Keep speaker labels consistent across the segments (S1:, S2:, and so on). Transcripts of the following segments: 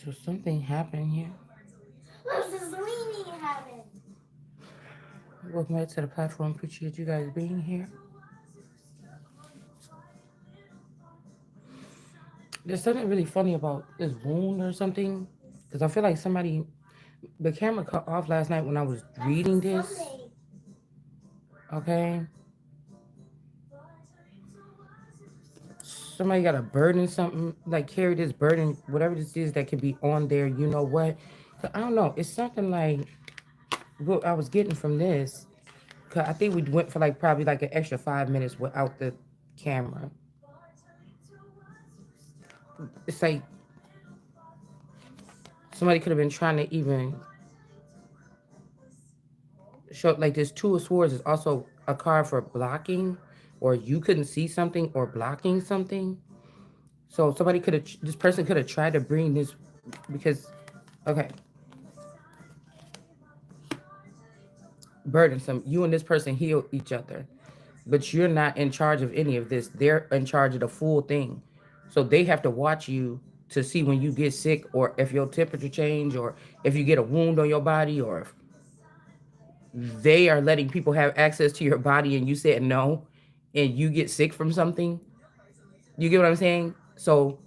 S1: So something happened here.
S2: What's this leaning happened?
S1: Welcome back to the platform. Appreciate you guys being here. There's something really funny about this wound or something. Because I feel like somebody, the camera cut off last night when I was reading
S2: That's
S1: this.
S2: Sunday.
S1: Okay. Somebody got a burden, something like carry this burden, whatever this is that could be on there. You know what? I don't know. It's something like what I was getting from this. Cause I think we went for like probably like an extra 5 minutes without the camera. It's like somebody could have been trying to even show like this two of swords is also a card for blocking, or you couldn't see something or blocking something. So somebody could have, this person could have tried to bring this because, okay, burdensome. You and this person heal each other, but you're not in charge of any of this. They're in charge of the full thing. So they have to watch you to see when you get sick or if your temperature change or if you get a wound on your body or if they are letting people have access to your body and you said no and you get sick from something. You get what I'm saying? So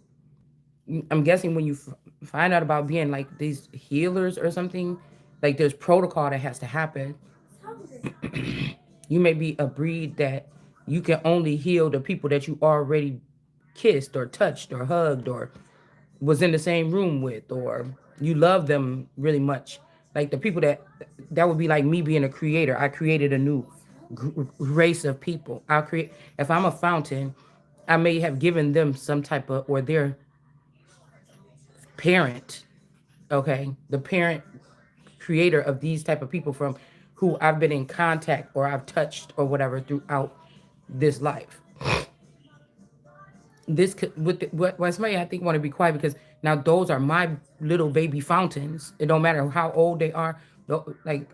S1: I'm guessing when you find out about being like these healers or something, like there's protocol that has to happen.
S2: Hungry.
S1: You may be a breed that you can only heal the people that you already kissed or touched or hugged or was in the same room with or you love them really much. Like the people that would be like me being a creator. I created a new race of people. I'll create if I'm a fountain, I may have given them some type of or their parent, okay, the parent creator of these type of people from who I've been in contact or I've touched or whatever throughout this life. This could with what somebody I think want to be quiet because now those are my little baby fountains. It don't matter how old they are. Like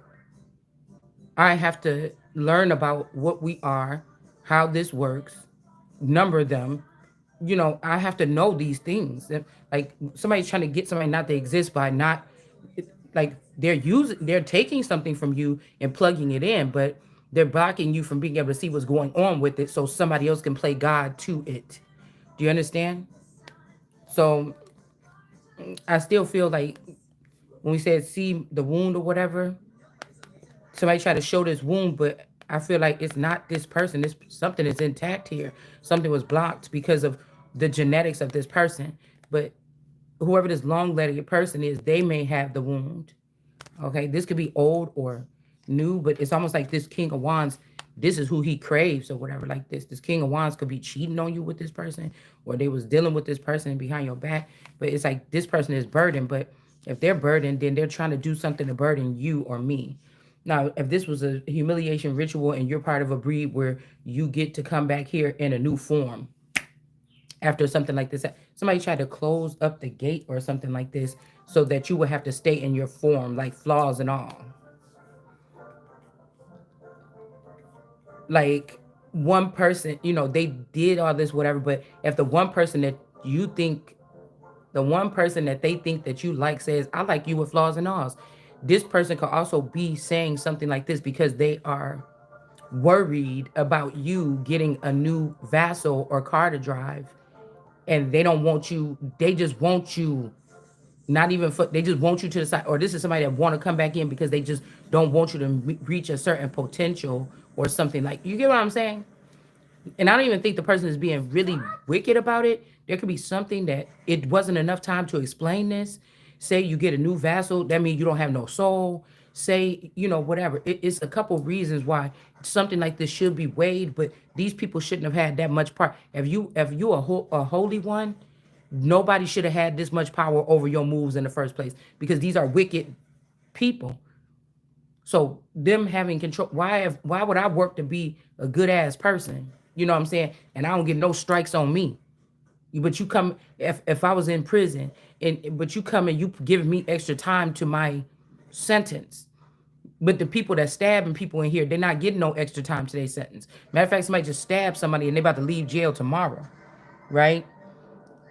S1: I have to learn about what we are, how this works, number them. You know, I have to know these things. Like somebody's trying to get somebody not to exist by not like they're taking something from you and plugging it in, but they're blocking you from being able to see what's going on with it so somebody else can play God to it. Do you understand? So I still feel like when we said see the wound or whatever, somebody tried to show this wound, but I feel like it's not this person. This something is intact here. Something was blocked because of the genetics of this person. But whoever this long-legged person is, they may have the wound. Okay, this could be old or new, but it's almost like this King of Wands. This is who he craves or whatever. Like this King of Wands could be cheating on you with this person, or they was dealing with this person behind your back. But it's like this person is burdened. But if they're burdened, then they're trying to do something to burden you or me. Now, if this was a humiliation ritual and you're part of a breed where you get to come back here in a new form after something like this, somebody tried to close up the gate or something like this so that you would have to stay in your form, like flaws and all. Like one person, they did all this, whatever, but if the one person that you think, the one person that they think that you like says, I like you with flaws and alls, this person could also be saying something like this because they are worried about you getting a new vassal or car to drive and they don't want you, they just want you not even for, they just want you to the side, or this is somebody that want to come back in because they just don't want you to reach a certain potential or something. Like, you get what I'm saying? And I don't even think the person is being really wicked about it. There could be something that it wasn't enough time to explain this. Say you get a new vassal, that means you don't have no soul. Say, whatever. It's a couple reasons why something like this should be weighed, but these people shouldn't have had that much part. If you a holy one, nobody should have had this much power over your moves in the first place because these are wicked people. So them having control, why would I work to be a good ass person? You know what I'm saying? And I don't get no strikes on me. But you come, if I was in prison and but you come and you give me extra time to my sentence. But the people that stabbing people in here, they're not getting no extra time to their sentence. Matter of fact, somebody just stabbed somebody and they about to leave jail tomorrow, right?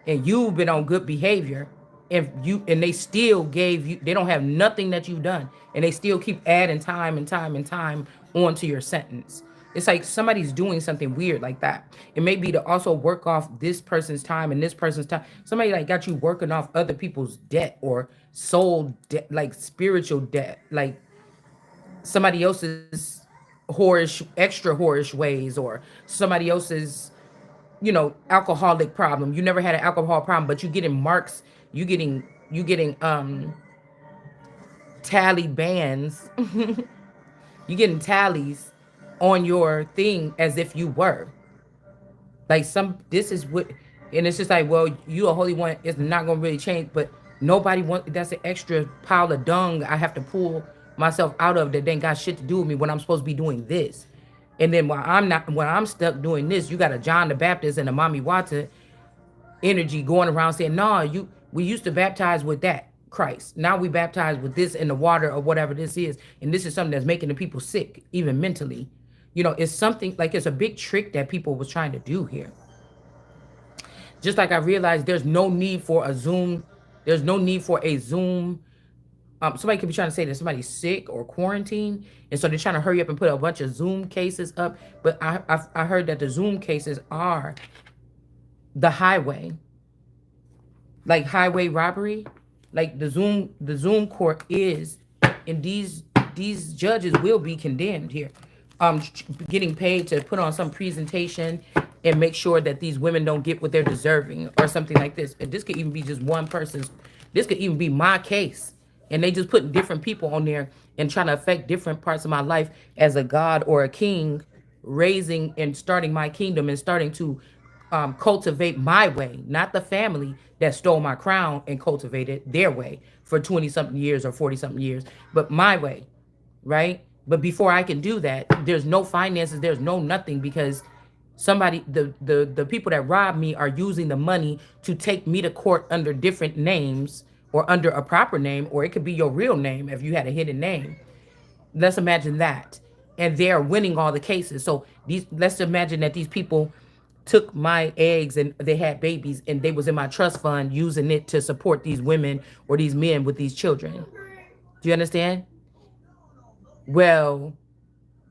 S1: And you've been on good behavior. and they still gave you, they don't have nothing that you've done, and they still keep adding time and time and time onto your sentence. It's like somebody's doing something weird like that. It may be to also work off this person's time and this person's time. Somebody like got you working off other people's debt or soul debt, like spiritual debt, like somebody else's whorish, extra whorish ways, or somebody else's, alcoholic problem. You never had an alcohol problem, but you getting marks, you getting tally bands, you getting tallies on your thing as if you were. Like some this is what, and it's just like, well, you a holy one, it's not gonna really change, but nobody want, that's an extra pile of dung I have to pull myself out of that ain't got shit to do with me when I'm supposed to be doing this. And then when I'm stuck doing this, you got a John the Baptist and a Mommy Watson energy going around saying, "No, we used to baptize with that Christ. Now we baptize with this in the water or whatever this is, and this is something that's making the people sick, even mentally." It's something like it's a big trick that people was trying to do here. Just like I realized there's no need for a Zoom. There's no need for a Zoom. Somebody could be trying to say that somebody's sick or quarantined, and so they're trying to hurry up and put a bunch of Zoom cases up. But I heard that the Zoom cases are the highway, like highway robbery, like the Zoom court is, and these judges will be condemned here, getting paid to put on some presentation and make sure that these women don't get what they're deserving or something like this. And this could even be just one person's. This could even be my case, and they just put different people on there and trying to affect different parts of my life as a god or a king, raising and starting my kingdom and starting to cultivate my way, not the family that stole my crown and cultivated their way for 20 something years or 40 something years, but my way, right? But before I can do that, there's no finances, there's no nothing, because somebody, the people that robbed me are using the money to take me to court under different names or under a proper name, or it could be your real name if you had a hidden name. Let's imagine that. And they're winning all the cases. So let's imagine that these people took my eggs and they had babies and they was in my trust fund using it to support these women or these men with these children. Do you understand? Well,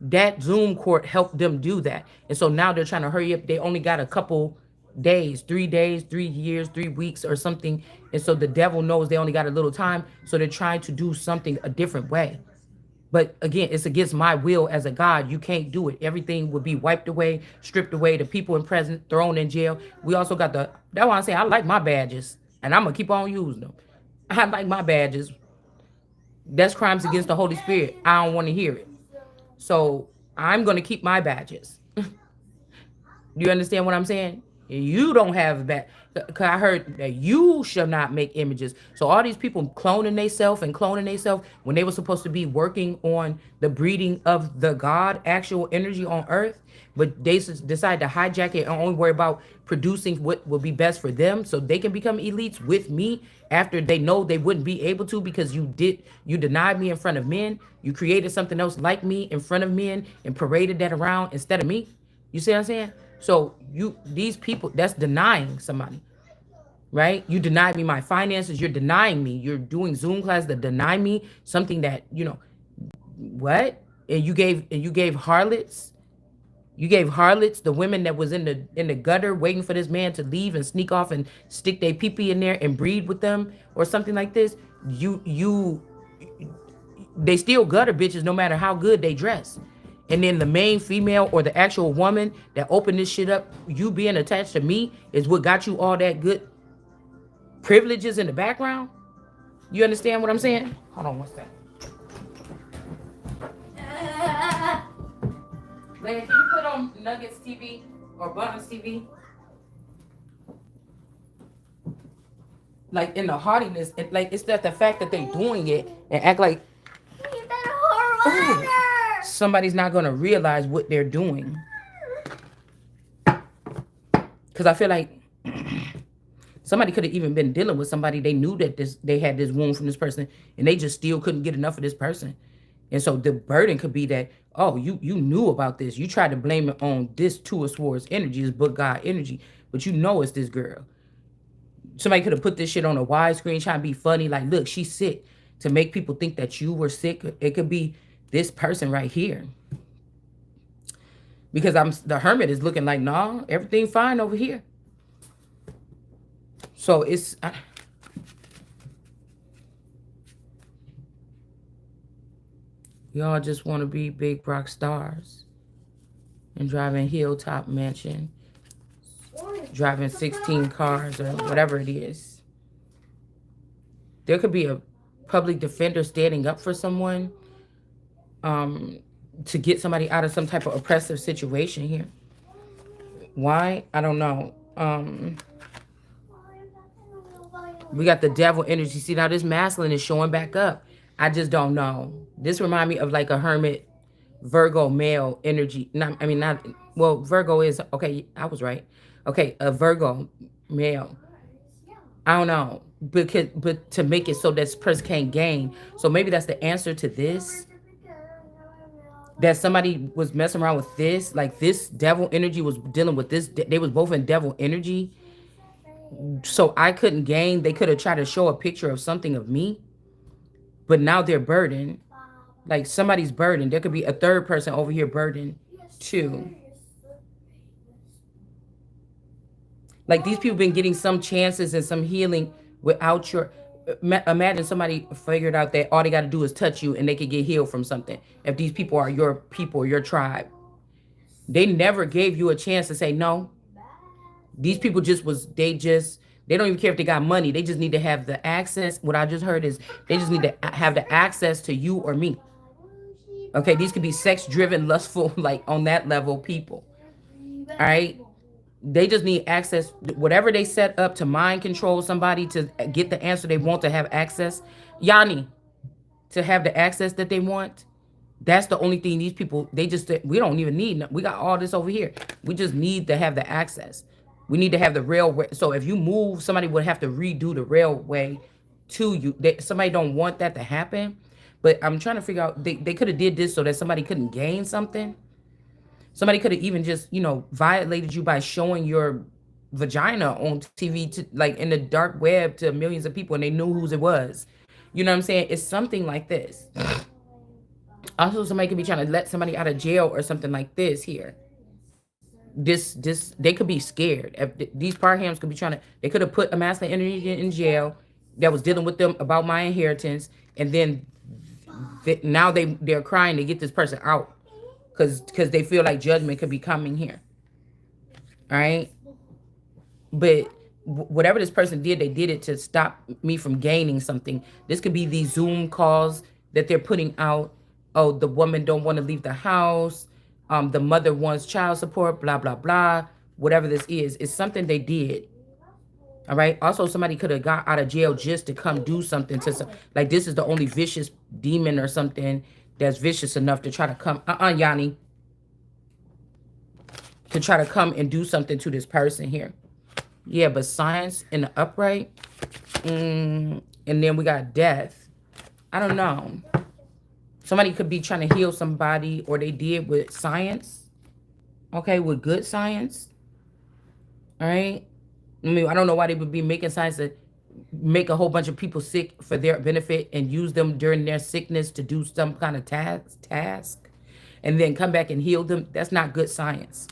S1: that Zoom court helped them do that. And so now they're trying to hurry up. They only got a couple days, 3 years, 3 weeks or something. And so the devil knows they only got a little time. So they're trying to do something a different way. But again, it's against my will as a God. You can't do it. Everything would be wiped away, stripped away, the people in prison thrown in jail. We also got that's why I say I like my badges. And I'm gonna keep on using them. I like my badges. That's crimes against the Holy Spirit. I don't want to hear it. So I'm gonna keep my badges. Do you understand what I'm saying? You don't have that. Cause I heard that you shall not make images. So all these people cloning themselves and cloning themselves when they were supposed to be working on the breeding of the God, actual energy on earth, but they decide to hijack it and only worry about producing what will be best for them so they can become elites with me after they know they wouldn't be able to, because you denied me in front of men. You created something else like me in front of men and paraded that around instead of me. You see what I'm saying? So these people, that's denying somebody, right? You denied me my finances. You're denying me. You're doing Zoom class that deny me something that, what? And you gave harlots. You gave harlots, the women that was in the gutter waiting for this man to leave and sneak off and stick their pee-pee in there and breed with them or something like this. They still gutter bitches no matter how good they dress. And then the main female or the actual woman that opened this shit up, you being attached to me, is what got you all that good privileges in the background. You understand what I'm saying? Hold on, what's that? Leia, can you put on Nuggets TV or Buttons TV? Like in the haughtiness, like it's that the fact that they doing it and act like somebody's not gonna realize what they're doing. Because I feel like somebody could have even been dealing with somebody they knew that they had this wound from this person, and they just still couldn't get enough of this person. And so the burden could be that, oh, you knew about this. You tried to blame it on this Two of Swords energy, this book God energy, but you know it's this girl. Somebody could have put this shit on a widescreen trying to be funny, like, look, she's sick, to make people think that you were sick. It could be this person right here. Because I'm the hermit is looking like, nah, everything fine over here. So it's y'all just want to be big rock stars and driving hilltop mansion, driving 16 cars or whatever it is. There could be a public defender standing up for someone, um, to get somebody out of some type of oppressive situation here. Why? I don't know. We got the devil energy. See, now this masculine is showing back up. I just don't know. This remind me of like a hermit Virgo male energy. Not, I mean, not, well, Virgo is, okay, I was right. Okay, a Virgo male. I don't know. But to make it so this person can't gain. So maybe that's the answer to this. That somebody was messing around with this. Like this devil energy was dealing with this. They was both in devil energy. So I couldn't gain. They could have tried to show a picture of something of me. But now they're burdened. Like somebody's burdened. There could be a third person over here burdened too. Like these people been getting some chances and some healing without your. Imagine somebody figured out that all they got to do is touch you and they could get healed from something. If these people are your people, your tribe, they never gave you a chance to say no. These people just was they don't even care if they got money. They just need to have the access. What I just heard is they just need to have the access to you or me. Okay, these could be sex driven, lustful, like on that level people. All right. They just need access. Whatever they set up to mind control somebody to get the answer they want, to have access. Yanni, to have the access that they want. That's the only thing these people, they just, we don't even need, we got all this over here. We just need to have the access. We need to have the railway. So if you move, somebody would have to redo the railway to you. Somebody don't want that to happen. But I'm trying to figure out, they could have did this so that somebody couldn't gain something. Somebody could have even just, violated you by showing your vagina on TV, to like in the dark web, to millions of people, and they knew whose it was. You know what I'm saying? It's something like this. Also, somebody could be trying to let somebody out of jail or something like this here. This they could be scared. If these parhams could be trying to, they could have put a masculine energy in jail that was dealing with them about my inheritance, and then now they're crying to get this person out because they feel like judgment could be coming here. All right, but whatever this person did, they did it to stop me from gaining something. This could be these Zoom calls that they're putting out. Oh, the woman don't want to leave the house. The mother wants child support, blah, blah, blah. Whatever this is, it's something they did. All right. Also, somebody could have got out of jail just to come do something to some, like this is the only vicious demon or something that's vicious enough to try to come, Yanni, to try to come and do something to this person here. Yeah, but science in the upright. And then we got death. I don't know. Somebody could be trying to heal somebody, or they did with science. Okay, with good science. All right. I mean, I don't know why they would be making science to make a whole bunch of people sick for their benefit and use them during their sickness to do some kind of task and then come back and heal them. That's not good science.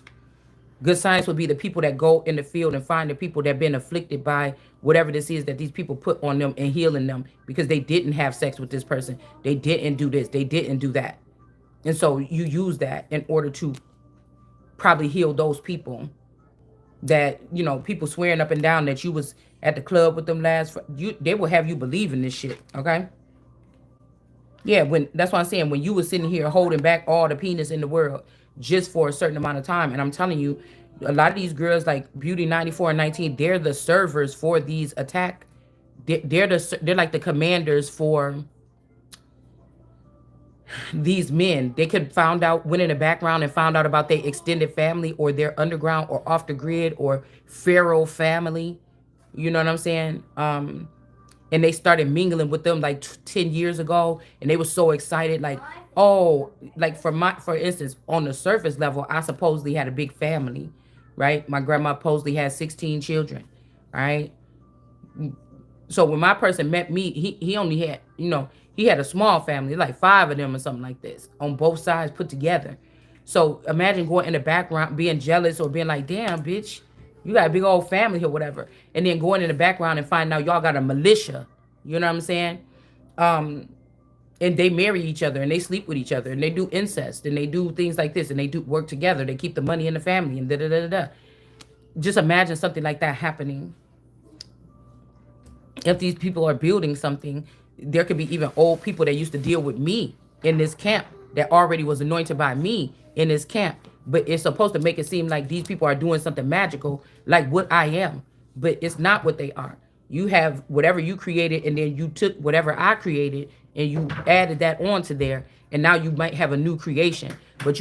S1: Good science would be the people that go in the field and find the people that have been afflicted by whatever this is that these people put on them, and healing them because they didn't have sex with this person. They didn't do this. They didn't do that. And so you use that in order to probably heal those people that, people swearing up and down that you was at the club with them they will have you believe in this shit. Okay. Yeah, that's what I'm saying. When you were sitting here holding back all the penis in the world just for a certain amount of time, and I'm telling you, a lot of these girls like Beauty 94 and 19, they're the servers for these attack. They're like the commanders for these men. They could went in the background and found out about their extended family or their underground or off the grid or feral family. You know what I'm saying? And they started mingling with them like 10 years ago, and they were so excited, like, oh, like for instance, on the surface level, I supposedly had a big family, right? My grandma supposedly had 16 children, right? So when my person met me, he only had, he had a small family, like five of them or something like this, on both sides put together. So imagine going in the background being jealous or being like, damn, bitch, you got a big old family or whatever. And then going in the background and finding out y'all got a militia. You know what I'm saying? Um, and they marry each other and they sleep with each other and they do incest and they do things like this and they do work together. They keep the money in the family and da da da da. Just imagine something like that happening. If these people are building something, there could be even old people that used to deal with me in this camp that already was anointed by me in this camp. But it's supposed to make it seem like these people are doing something magical, like what I am. But it's not what they are. You have whatever you created, and then you took whatever I created and you added that onto there, and now you might have a new creation. But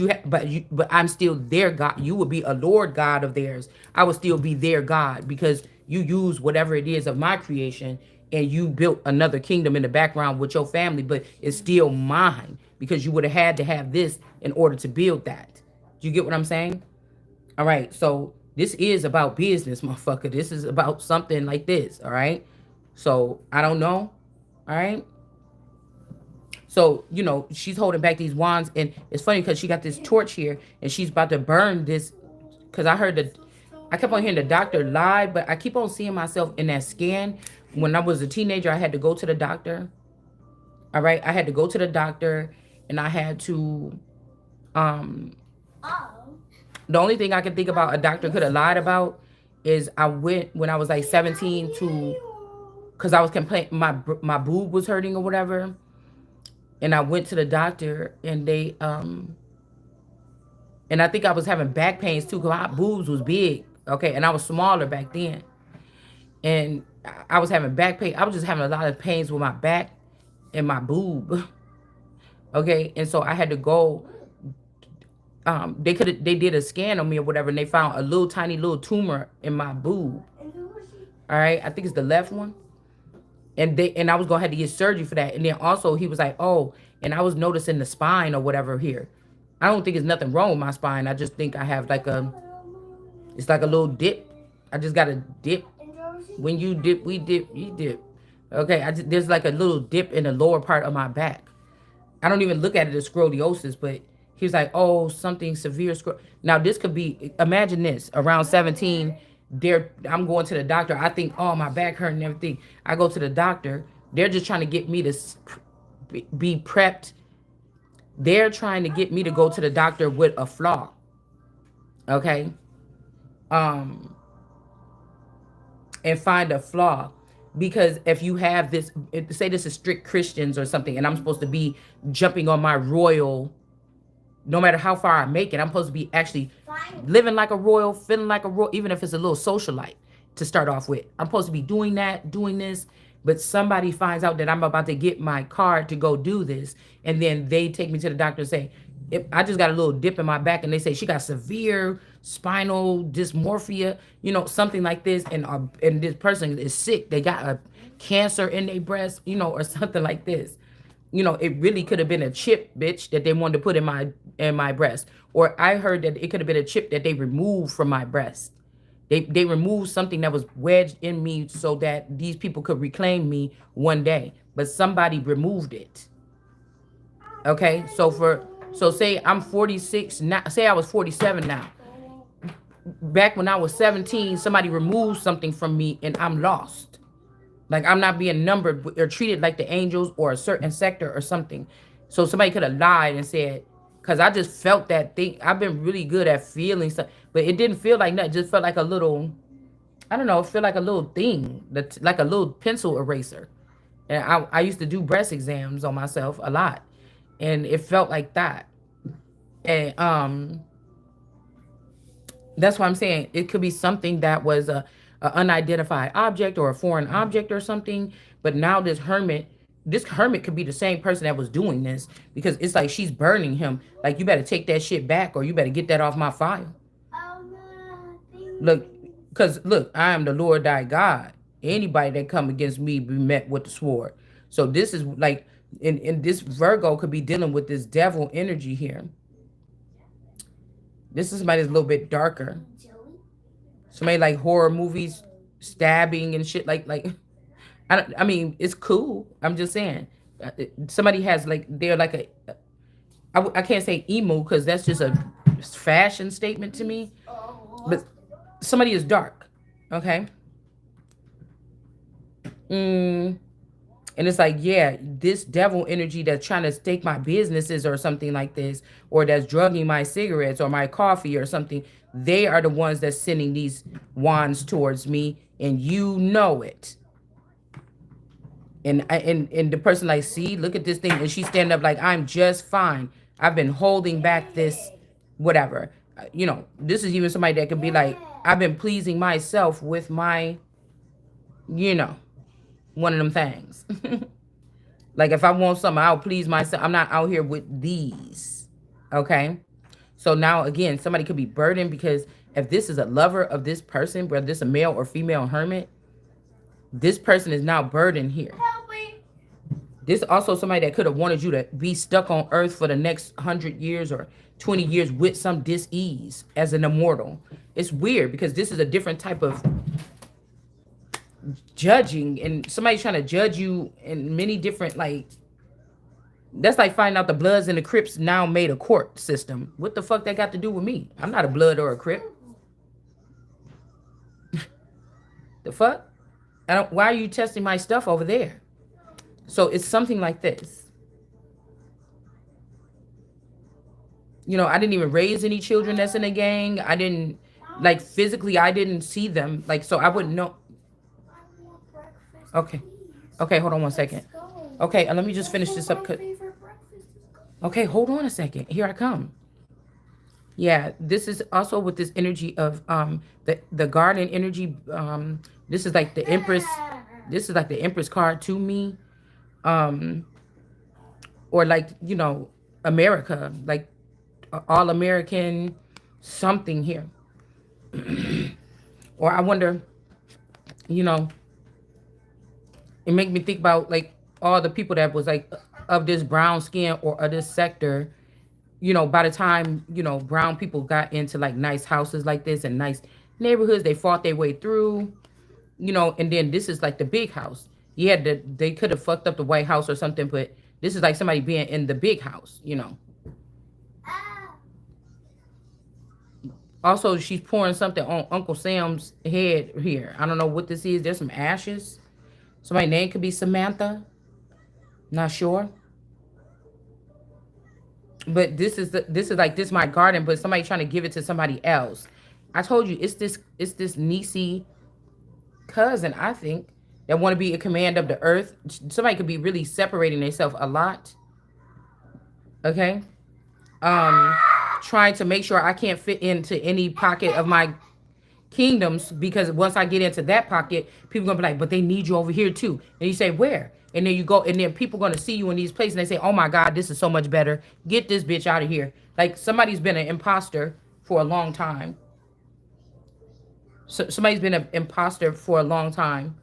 S1: I'm still their God. You would be a Lord God of theirs. I would still be their God because you use whatever it is of my creation and you built another kingdom in the background with your family, but it's still mine because you would have had to have this in order to build that. Do you get what I'm saying? All right. So this is about business, motherfucker. This is about something like this. All right. So I don't know. All right. So, she's holding back these wands. And it's funny because she got this torch here and she's about to burn this. Because I kept on hearing the doctor lie, but I keep on seeing myself in that scan. When I was a teenager, I had to go to the doctor. All right. I had to go to the doctor and I had to, um,
S2: Oh.
S1: the only thing I can think about a doctor could have lied about is I went when I was like 17 to, because I was complaining, my boob was hurting or whatever. And I went to the doctor and and I think I was having back pains too because my boobs was big. Okay. And I was smaller back then. And I was having back pain. I was just having a lot of pains with my back and my boob. Okay. And so I had to go. They did a scan on me or whatever, and they found a little tiny little tumor in my boob. All right. I think it's the left one. And I was gonna have to get surgery for that. And then also he was like, oh, and I was noticing the spine or whatever here. I don't think there's nothing wrong with my spine. I just think I have like it's like a little dip. I just got a dip. When you dip, we dip, you dip. Okay, there's like a little dip in the lower part of my back. I don't even look at it as scoliosis, but he was like, oh, something severe. Now, this could be, imagine this, around 17, I'm going to the doctor. I think, oh, my back hurt and everything. I go to the doctor. They're just trying to get me to be prepped. They're trying to get me to go to the doctor with a flaw. Okay. Um, and find a flaw. Because if you have this, say this is strict Christians or something, and I'm supposed to be jumping on my royal, no matter how far I make it, I'm supposed to be actually living like a royal, feeling like a royal, even if it's a little socialite to start off with. I'm supposed to be doing that, doing this, but somebody finds out that I'm about to get my card to go do this, and then they take me to the doctor and say, I just got a little dip in my back, and they say she got severe spinal dysmorphia, something like this, and this person is sick. They got a cancer in their breast, or something like this. It really could have been a chip, bitch, that they wanted to put in my breast. Or I heard that it could have been a chip that they removed from my breast. They removed something that was wedged in me so that these people could reclaim me one day. But somebody removed it. Okay, so say I'm 46 now. Say I was 47 now. Back when I was 17, somebody removed something from me and I'm lost. Like I'm not being numbered or treated like the angels or a certain sector or something. So somebody could have lied and said, because I just felt that thing. I've been really good at feeling stuff, but it didn't feel like nothing. It just felt like a little, I don't know, it felt like a little thing, like a little pencil eraser. And I used to do breast exams on myself a lot. And it felt like that. And that's what I'm saying. It could be something that was a unidentified object or a foreign object or something. But now this hermit could be the same person that was doing this because it's like she's burning him. Like you better take that shit back or you better get that off my file. Look, because look, I am the Lord thy God. Anybody that come against me be met with the sword. So this is like, in this Virgo could be dealing with this devil energy here. This is somebody that's a little bit darker. Somebody like horror movies, stabbing and shit like. I mean, it's cool. I'm just saying, somebody has like they're like a. I can't say emo because that's just a fashion statement to me. But somebody is dark, okay. Mm, and it's like, yeah, this devil energy that's trying to stake my businesses or something like this, or that's drugging my cigarettes or my coffee or something. They are the ones that's sending these wands towards me, and you know it. And the person like, see, look at this thing, and she stand up like, I'm just fine. I've been holding back this, whatever. This is even somebody that could be like, I've been pleasing myself with my, you know, one of them things. Like if I want something, I'll please myself. I'm not out here with these. Okay. So now again, somebody could be burdened because if this is a lover of this person, whether this a male or female hermit, this person is now burdened here.
S2: Help me.
S1: This also somebody that could have wanted you to be stuck on earth for the next 100 years or 20 years with some dis-ease as an immortal. It's weird because this is a different type of judging, and somebody's trying to judge you in many different, like, that's like finding out the Bloods and the Crips now made a court system. What the fuck that got to do with me? I'm not a Blood or a Crip. The fuck? Why are you testing my stuff over there? So it's something like this. I didn't even raise any children that's in a gang. I didn't, like, physically, I didn't see them. Like, so I wouldn't know.
S2: I want breakfast,
S1: Okay.
S2: please.
S1: Okay, hold on one
S2: Let's
S1: second.
S2: go.
S1: Okay, let me just
S2: That's
S1: finish
S2: what
S1: this up.
S2: my favorite breakfast is.
S1: Okay, hold on a second. Here I come. Yeah, this is also with this energy of the garden energy. This is like the Empress. This is like the Empress card to me. Um, or like, America, like all American something here. Or I wonder, you know, it make me think about like all the people that was like of this brown skin or of this sector. By the time, brown people got into like nice houses like this and nice neighborhoods, they fought their way through, and then this is like the big house. Yeah, they could have fucked up the White House or something, but this is like somebody being in the big house.
S2: Ah,
S1: Also, she's pouring something on Uncle Sam's head here. I don't know what this is. There's some ashes. Somebody's name could be Samantha. Not sure. But this is like this my garden, but somebody trying to give it to somebody else. I told you it's this niecey cousin, I think, that want to be in command of the earth. Somebody could be really separating themselves a lot. Okay. Um, Trying to make sure I can't fit into any pocket of my kingdoms, because once I get into that pocket, people gonna be like, but they need you over here too. And you say, where? And then you go, and then people gonna see you in these places and they say, oh my God, this is so much better. Get this bitch out of here. Like somebody's been an imposter for a long time. So somebody's been an imposter for a long time.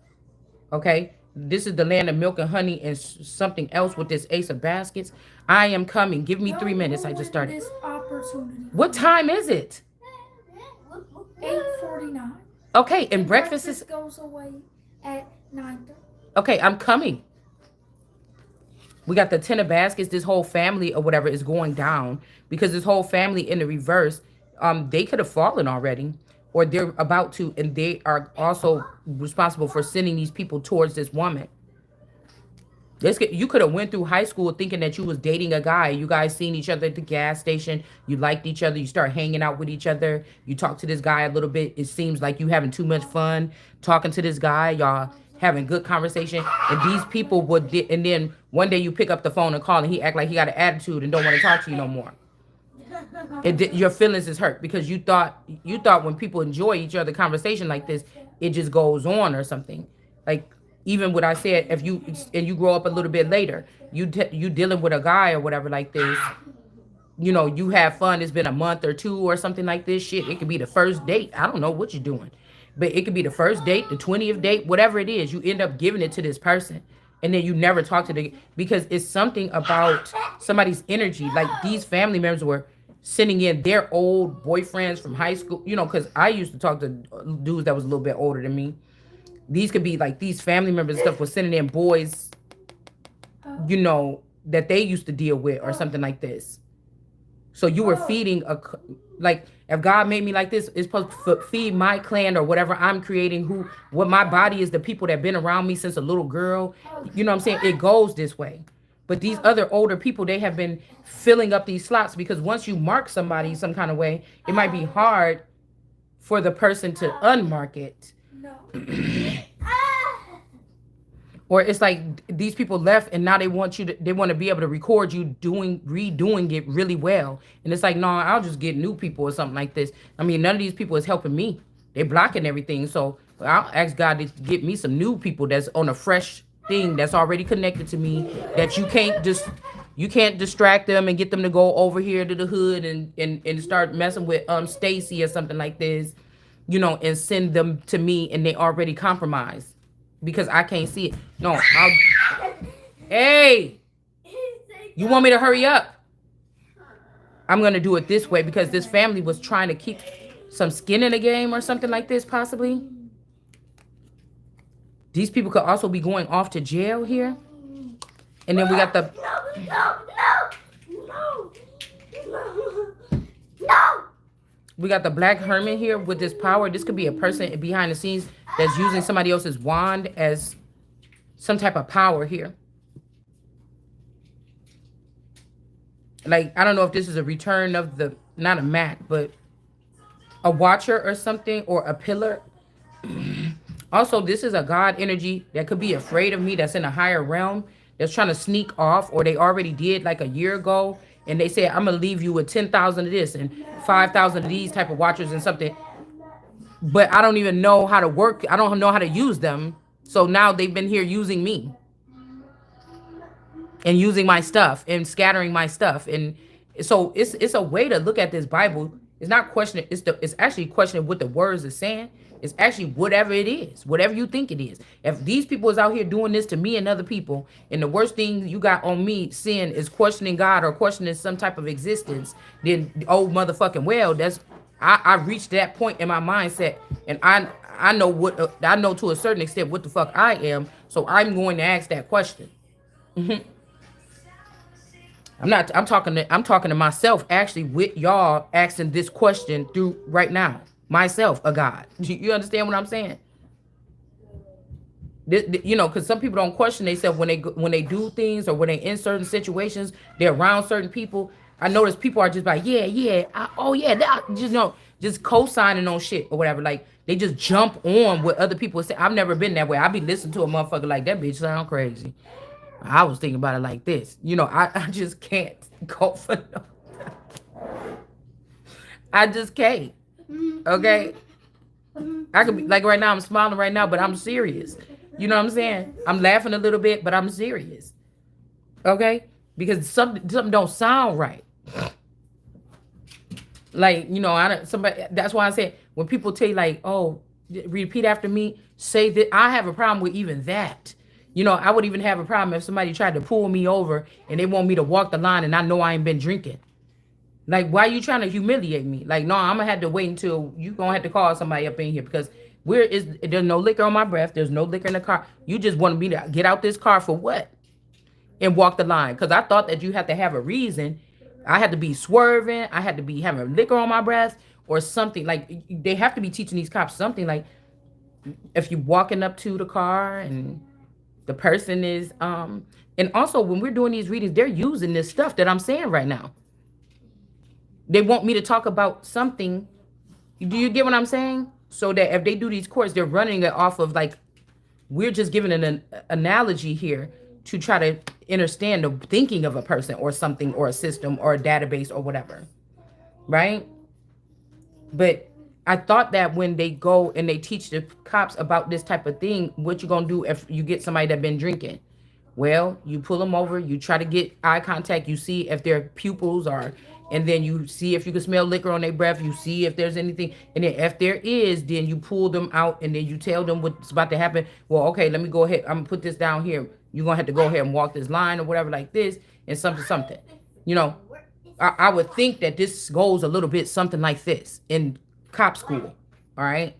S1: Okay. This is the land of milk and honey and something else with this ace of baskets. I am coming. Give me 3 minutes. I just
S3: Ruin
S1: started.
S3: this opportunity.
S1: What time is it?
S2: look.
S3: 8:49.
S1: Okay. And breakfast
S3: Breakfast
S1: is
S3: goes away at 9:30.
S1: okay. I'm coming. We got the 10 of baskets. This whole family or whatever is going down because this whole family in the reverse, they could have fallen already, or they're about to, and they are also responsible for sending these people towards this woman. You could have went through high school thinking that you was dating a guy. You guys seen each other at the gas station. You liked each other. You start hanging out with each other. You talk to this guy a little bit. It seems like you having too much fun talking to this guy. Y'all having good conversation. And these people would, and then one day you pick up the phone and call, and he act like he got an attitude and don't want to talk to you no more. Your feelings is hurt because you thought when people enjoy each other conversation like this, it just goes on or something. Like even what I said, if you and you grow up a little bit later, you dealing with a guy or whatever like this. You have fun. It's been a month or two or something like this. Shit, it could be the first date. I don't know what you're doing, but it could be the first date, the 20th date, whatever it is. You end up giving it to this person, and then you never talk to the because it's something about somebody's energy. Like these family members were sending in their old boyfriends from high school. Because I used to talk to dudes that was a little bit older than me. These could be like these family members and stuff was sending in boys,
S3: Oh.
S1: that they used to deal with or something like this. So you were feeding like if God made me like this, it's supposed to feed my clan or whatever I'm creating. What my body is, the people that been around me since a little girl. You know what I'm saying? It goes this way. But these other older people, they have been filling up these slots because once you mark somebody some kind of way, it might be hard for the person to unmark it.
S3: No.
S1: Or it's like these people left and now they want to be able to record you redoing it really well. And it's like, no, I'll just get new people or something like this. I mean, none of these people is helping me. They're blocking everything. So I'll ask God to get me some new people that's on a fresh thing that's already connected to me that you can't distract them and get them to go over here to the hood and start messing with Stacy or something like this, and send them to me and they already compromised because I can't see it. No, hey, you want me to hurry up? I'm gonna do it this way because this family was trying to keep some skin in the game or something like this, possibly. These people could also be going off to jail here. And then we got the
S2: No!
S1: we got the black hermit here with this power. This could be a person behind the scenes that's using somebody else's wand as some type of power here. Like, I don't know if this is a return of not a mat, but a watcher or something, or a pillar. Also, this is a God energy that could be afraid of me, that's in a higher realm, that's trying to sneak off, or they already did like a year ago, and they said, I'm going to leave you with 10,000 of this and 5,000 of these type of watchers and something. But I don't even know how to work. I don't know how to use them. So now they've been here using me and using my stuff and scattering my stuff. And so it's a way to look at this Bible. It's not questioning. It's actually questioning what the words are saying. It's actually whatever it is, whatever you think it is. If these people is out here doing this to me and other people, and the worst thing you got on me, sin, is questioning God or questioning some type of existence, then oh motherfucking well, I reached that point in my mindset, and I know what I know to a certain extent what the fuck I am. So I'm going to ask that question. I'm talking to myself actually with y'all asking this question through right now. Myself, a God. You understand what I'm saying? Because some people don't question themselves when they do things or when they in certain situations, they're around certain people. I notice people are just like, oh yeah, just co-signing on shit or whatever. Like they just jump on what other people say. I've never been that way. I be listening to a motherfucker like that bitch sound crazy. I was thinking about it like this. I just can't go for no. I just can't. Okay? I could be like right now, I'm smiling right now, but I'm serious. You know what I'm saying? I'm laughing a little bit, but I'm serious. Okay? Because something don't sound right. Like, somebody, that's why I said when people tell you like, oh, repeat after me, say that. I have a problem with even that. I would even have a problem if somebody tried to pull me over and they want me to walk the line and I know I ain't been drinking. Like, why are you trying to humiliate me? Like, no, I'm gonna have to wait until you gonna have to call somebody up in here because there's no liquor on my breath. There's no liquor in the car. You just want me to get out this car for what? And walk the line. Because I thought that you had to have a reason. I had to be swerving. I had to be having liquor on my breath or something. Like, they have to be teaching these cops something. Like, if you're walking up to the car and the person is, and also when we're doing these readings, they're using this stuff that I'm saying right now. They want me to talk about something. Do you get what I'm saying? So that if they do these courts, they're running it off of like, we're just giving an analogy here to try to understand the thinking of a person or something or a system or a database or whatever. Right? But I thought that when they go and they teach the cops about this type of thing, what you gonna do if you get somebody that been drinking? Well, you pull them over, you try to get eye contact, you see if their pupils are, and then you see if you can smell liquor on their breath, you see if there's anything, and then if there is, then you pull them out and then you tell them what's about to happen. Well, okay, let me go ahead, I'm gonna put this down here. You're gonna have to go ahead and walk this line or whatever like this, and something. I would think that this goes a little bit something like this in cop school, all right?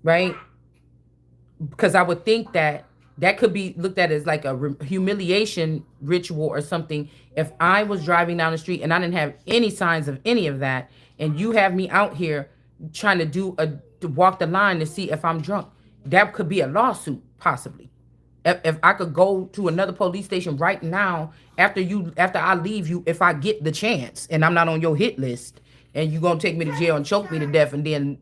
S1: right? Because I would think that that could be looked at as like a humiliation ritual or something. If I was driving down the street and I didn't have any signs of any of that, and you have me out here trying to walk the line to see if I'm drunk, that could be a lawsuit possibly. If I could go to another police station right now after I leave you, if I get the chance and I'm not on your hit list, and you gonna take me to jail and choke me to death, and then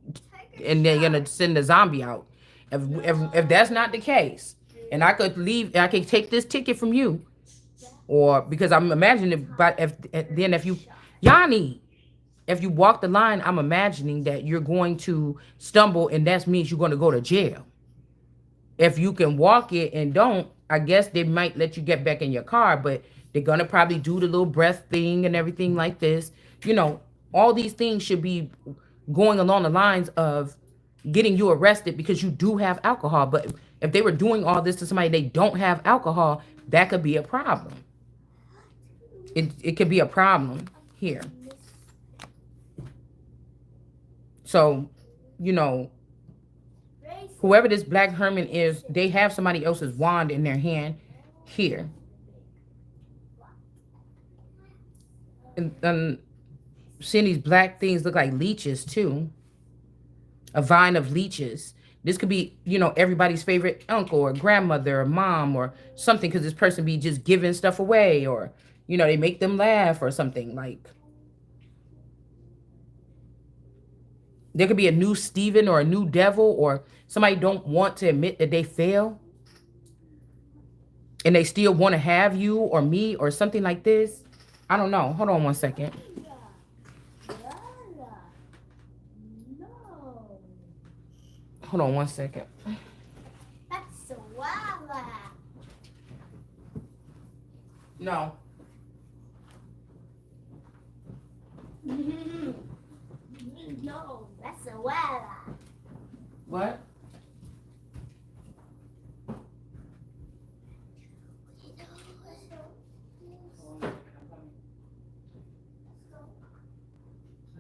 S1: you're gonna send the zombie out. If that's not the case, and I could leave, I could take this ticket from you, or because I'm imagining, but if you, Yanni, if you walk the line, I'm imagining that you're going to stumble, and that means you're going to go to jail. If you can walk it and don't, I guess they might let you get back in your car, but they're gonna probably do the little breath thing and everything like this. You know, all these things should be going along the lines of getting you arrested because you do have alcohol. But if they were doing all this to somebody they don't have alcohol, that could be a problem. It could be a problem here. So, you know, whoever this black hermit is, they have somebody else's wand in their hand here. And seeing these black things look like leeches too. A vine of leeches. This could be, you know, everybody's favorite uncle or grandmother or mom or something, because this person be just giving stuff away, or, you know, they make them laugh or something. Like, there could be a new Steven or a new devil, or somebody don't want to admit that they fail and they still want to have you or me or something like this. I don't know. Hold on one second. Hold on one second.
S2: That's a wawa.
S1: No.
S2: No, that's a wawa.
S1: What?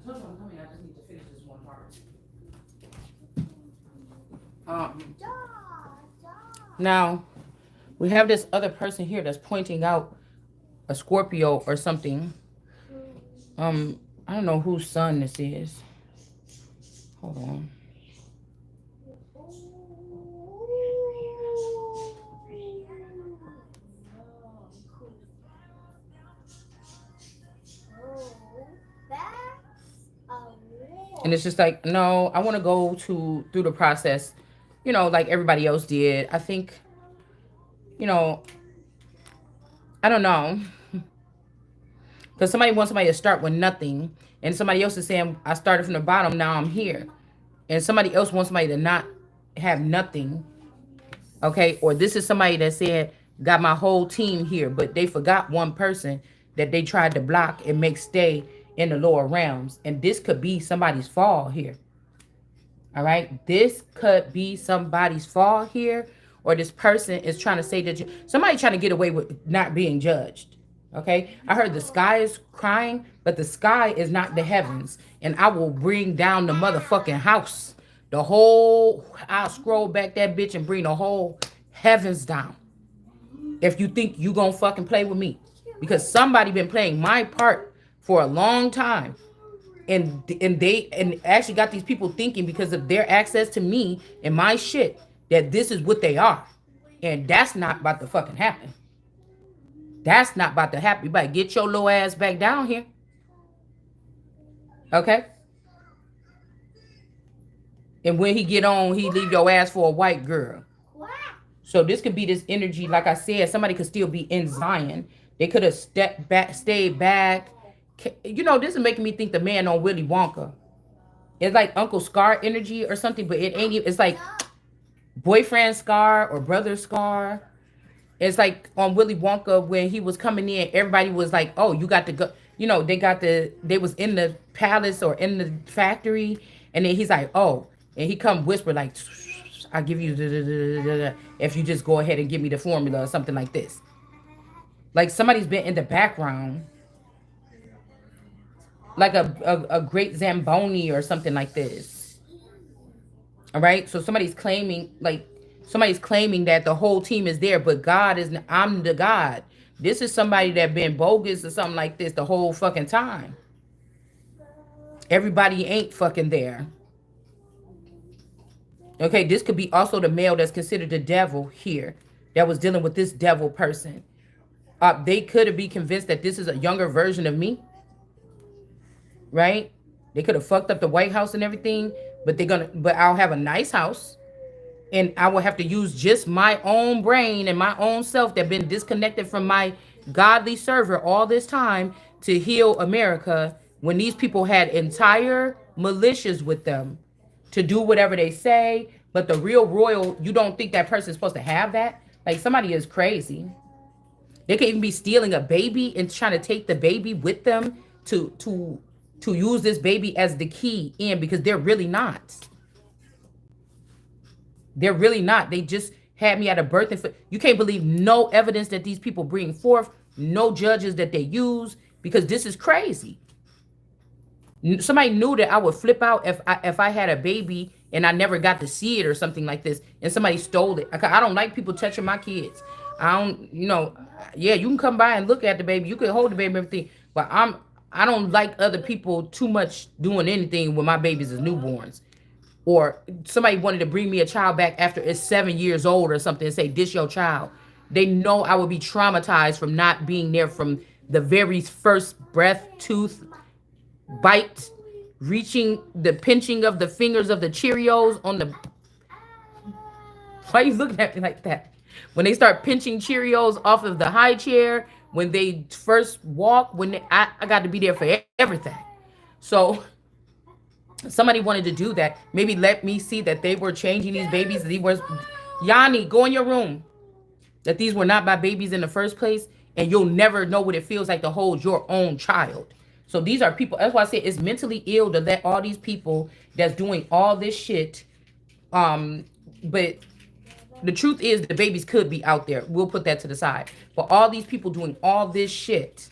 S1: I'm coming. I just need to finish this one part. Now, we have this other person here that's pointing out a Scorpio or something. I don't know whose son this is. Hold on. And it's just like, no, I want to go through the process, you know, like everybody else did. I think, you know, I don't know. Because somebody wants somebody to start with nothing. And somebody else is saying, I started from the bottom, now I'm here. And somebody else wants somebody to not have nothing. Okay? Or this is somebody that said, got my whole team here. But they forgot one person that they tried to block and make stay in the lower realms. And this could be somebody's fall here. All right? This could be somebody's fall here. Or this person is trying to say that somebody trying to get away with not being judged. Okay? I heard the sky is crying, but the sky is not the heavens. And I will bring down the motherfucking house. I'll scroll back that bitch and bring the whole heavens down. If you think you gonna fucking play with me. Because somebody been playing my part for a long time. And they actually got these people thinking, because of their access to me and my shit, that this is what they are. And that's not about to fucking happen. That's not about to happen. You better get your little ass back down here. Okay? And when he get on, he leave your ass for a white girl. So this could be this energy, like I said, somebody could still be in Zion. They could have stepped back, stayed back. You know, this is making me think the man on Willy Wonka. It's like Uncle Scar energy or something, but it ain't even, it's like boyfriend Scar or brother Scar. It's like on Willy Wonka when he was coming in, everybody was like, oh, you got to go. You know, they was in the palace or in the factory. And then he's like, oh, and he come whisper like, I'll give you if you just go ahead and give me the formula or something like this. Like somebody's been in the background. Like a great Zamboni or something like this. All right. So somebody's claiming that the whole team is there, but God is. I'm the God. This is somebody that been bogus or something like this the whole fucking time. Everybody ain't fucking there. Okay, this could be also the male that's considered the devil here, that was dealing with this devil person. They could be convinced that this is a younger version of me, right? They could have fucked up the White House and everything, but I'll have a nice house, and I will have to use just my own brain and my own self that been disconnected from my godly server all this time to heal America when these people had entire militias with them to do whatever they say. But the real royal, you don't think that person's supposed to have that? Like, somebody is crazy. They could even be stealing a baby and trying to take the baby with them to use this baby as the key in, because they're really not. They're really not. They just had me at a birth. You can't believe no evidence that these people bring forth, no judges that they use, because this is crazy. Somebody knew that I would flip out if I had a baby and I never got to see it or something like this, and somebody stole it. I don't like people touching my kids. I don't, yeah, you can come by and look at the baby. You can hold the baby and everything, but I don't like other people too much doing anything with my babies as newborns. Or somebody wanted to bring me a child back after it's 7 years old or something and say, this your child. They know I would be traumatized from not being there from the very first breath, tooth, bite, reaching, the pinching of the fingers of the Cheerios on the... Why are you looking at me like that? When they start pinching Cheerios off of the high chair, when they first walk, I got to be there for everything. So somebody wanted to do that. Maybe let me see that they were changing these babies. Yanni, go in your room. That these were not my babies in the first place. And you'll never know what it feels like to hold your own child. So these are people. That's why I say it's mentally ill to let all these people that's doing all this shit. But the truth is the babies could be out there. We'll put that to the side. But all these people doing all this shit.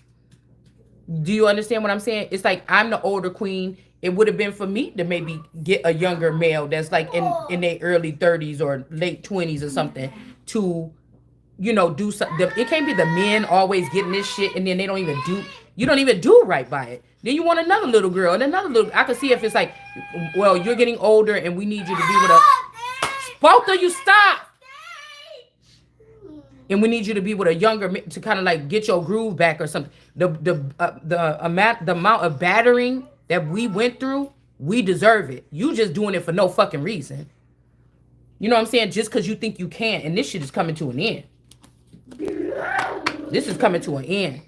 S1: Do you understand what I'm saying? It's like I'm the older queen. It would have been for me to maybe get a younger male that's like in their early 30s or late 20s or something to, do something. It can't be the men always getting this shit and then they don't even do, you don't even do right by it. Then you want another little girl and another little, I can see if it's like, well, you're getting older and we need you to be with a, both of you stop. And we need you to be with a younger to kind of like get your groove back or something. The amount of battering that we went through, we deserve it. You just doing it for no fucking reason. You know what I'm saying? Just because you think you can. And this shit is coming to an end. This is coming to an end.